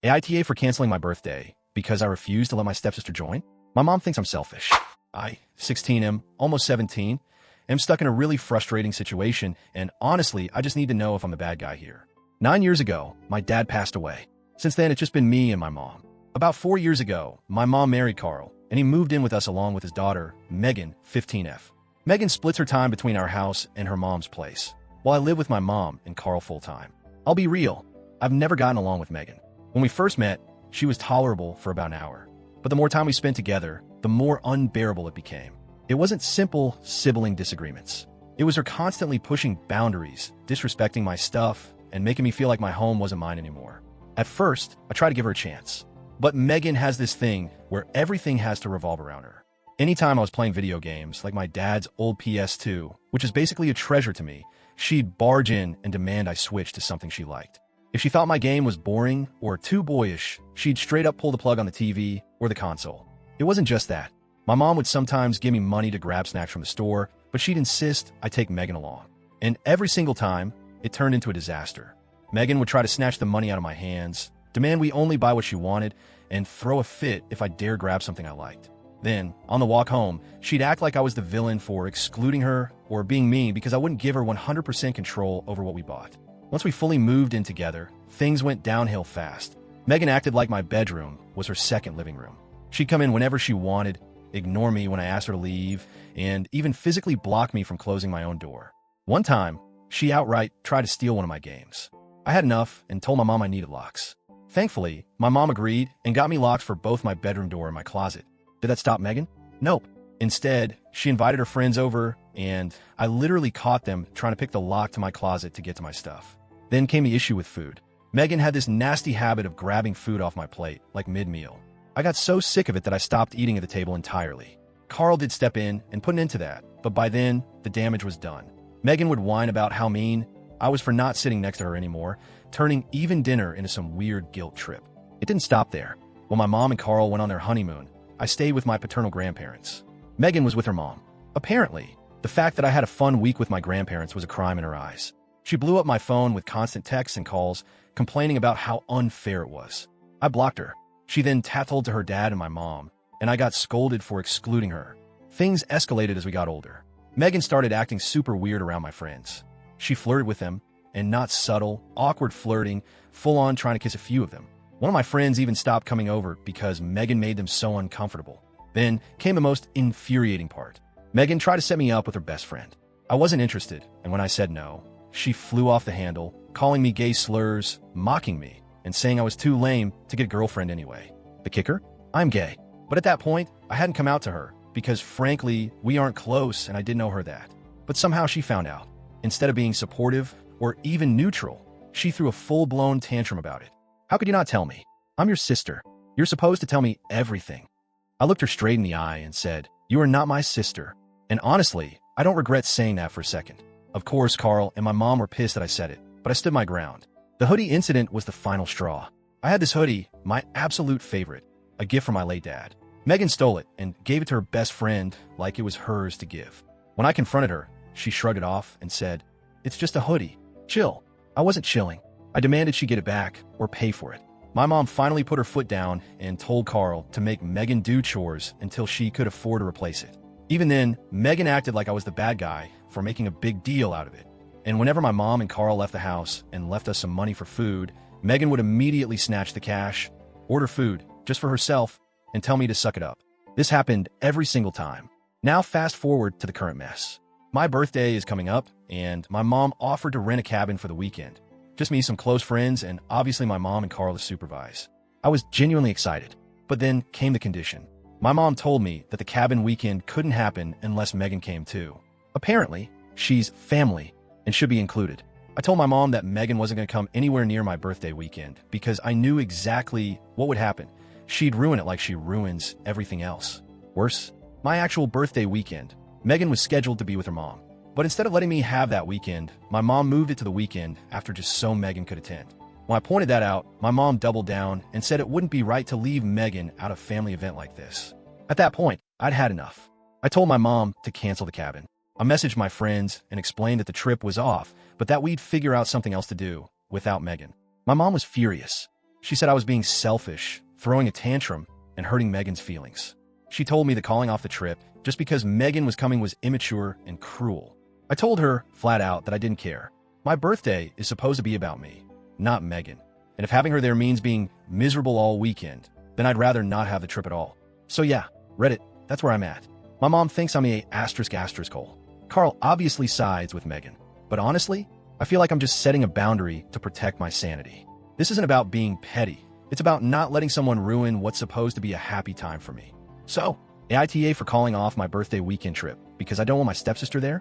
AITA for canceling my birthday because I refused to let my stepsister join? My mom thinks I'm selfish. I, 16, am almost 17, am stuck in a really frustrating situation, and honestly, I just need to know if I'm the bad guy here. 9 years ago, my dad passed away. Since then, it's just been me and my mom. About 4 years ago, my mom married Carl, and he moved in with us along with his daughter, Megan, 15F. Megan splits her time between our house and her mom's place, while I live with my mom and Carl full-time. I'll be real, I've never gotten along with Megan. When we first met, she was tolerable for about an hour. But the more time we spent together, the more unbearable it became. It wasn't simple sibling disagreements. It was her constantly pushing boundaries, disrespecting my stuff, and making me feel like my home wasn't mine anymore. At first, I tried to give her a chance. But Megan has this thing where everything has to revolve around her. Anytime I was playing video games, like my dad's old PS2, which is basically a treasure to me, she'd barge in and demand I switch to something she liked. If she thought my game was boring or too boyish, she'd straight up pull the plug on the TV or the console. It wasn't just that. My mom would sometimes give me money to grab snacks from the store, but she'd insist I take Megan along. And every single time, it turned into a disaster. Megan would try to snatch the money out of my hands, demand we only buy what she wanted, and throw a fit if I dare grab something I liked. Then, on the walk home, she'd act like I was the villain for excluding her or being mean because I wouldn't give her 100% control over what we bought. Once we fully moved in together, things went downhill fast. Megan acted like my bedroom was her second living room. She'd come in whenever she wanted, ignore me when I asked her to leave, and even physically block me from closing my own door. One time, she outright tried to steal one of my games. I had enough and told my mom I needed locks. Thankfully, my mom agreed and got me locks for both my bedroom door and my closet. Did that stop Megan? Nope. Instead, she invited her friends over, and I literally caught them trying to pick the lock to my closet to get to my stuff. Then came the issue with food. Megan had this nasty habit of grabbing food off my plate, like mid-meal. I got so sick of it that I stopped eating at the table entirely. Carl did step in and put an end to that, but by then, the damage was done. Megan would whine about how mean I was for not sitting next to her anymore, turning even dinner into some weird guilt trip. It didn't stop there. When my mom and Carl went on their honeymoon, I stayed with my paternal grandparents. Megan was with her mom. Apparently, the fact that I had a fun week with my grandparents was a crime in her eyes. She blew up my phone with constant texts and calls, complaining about how unfair it was. I blocked her. She then tattled to her dad and my mom, and I got scolded for excluding her. Things escalated as we got older. Megan started acting super weird around my friends. She flirted with them, and not subtle, awkward flirting, full-on trying to kiss a few of them. One of my friends even stopped coming over because Megan made them so uncomfortable. Then came the most infuriating part. Megan tried to set me up with her best friend. I wasn't interested, and when I said no, she flew off the handle, calling me gay slurs, mocking me, and saying I was too lame to get a girlfriend anyway. The kicker? I'm gay. But at that point, I hadn't come out to her, because frankly, we aren't close and I didn't know her that. But somehow she found out. Instead of being supportive or even neutral, she threw a full-blown tantrum about it. How could you not tell me? I'm your sister. You're supposed to tell me everything. I looked her straight in the eye and said, "You are not my sister." And honestly, I don't regret saying that for a second. Of course, Carl and my mom were pissed that I said it, but I stood my ground. The hoodie incident was the final straw. I had this hoodie, my absolute favorite, a gift from my late dad. Megan stole it and gave it to her best friend like it was hers to give. When I confronted her, she shrugged it off and said, "It's just a hoodie. Chill." I wasn't chilling. I demanded she get it back or pay for it. My mom finally put her foot down and told Carl to make Megan do chores until she could afford to replace it. Even then, Megan acted like I was the bad guy for making a big deal out of it. And whenever my mom and Carl left the house and left us some money for food, Megan would immediately snatch the cash, order food just for herself, and tell me to suck it up. This happened every single time. Now fast forward to the current mess. My birthday is coming up, and my mom offered to rent a cabin for the weekend. Just me, some close friends, and obviously my mom and Carl to supervise. I was genuinely excited, but then came the condition. My mom told me that the cabin weekend couldn't happen unless Megan came too. Apparently, she's family and should be included. I told my mom that Megan wasn't going to come anywhere near my birthday weekend because I knew exactly what would happen. She'd ruin it like she ruins everything else. Worse, my actual birthday weekend, Megan was scheduled to be with her mom. But instead of letting me have that weekend, my mom moved it to the weekend after just so Megan could attend. When I pointed that out, my mom doubled down and said it wouldn't be right to leave Megan out of a family event like this. At that point, I'd had enough. I told my mom to cancel the cabin. I messaged my friends and explained that the trip was off, but that we'd figure out something else to do without Megan. My mom was furious. She said I was being selfish, throwing a tantrum, and hurting Megan's feelings. She told me that calling off the trip just because Megan was coming was immature and cruel. I told her, flat out, that I didn't care. My birthday is supposed to be about me, not Megan. And if having her there means being miserable all weekend, then I'd rather not have the trip at all. So yeah, Reddit, that's where I'm at. My mom thinks I'm a ****. Carl obviously sides with Megan. But honestly, I feel like I'm just setting a boundary to protect my sanity. This isn't about being petty. It's about not letting someone ruin what's supposed to be a happy time for me. So, AITA for calling off my birthday weekend trip because I don't want my stepsister there?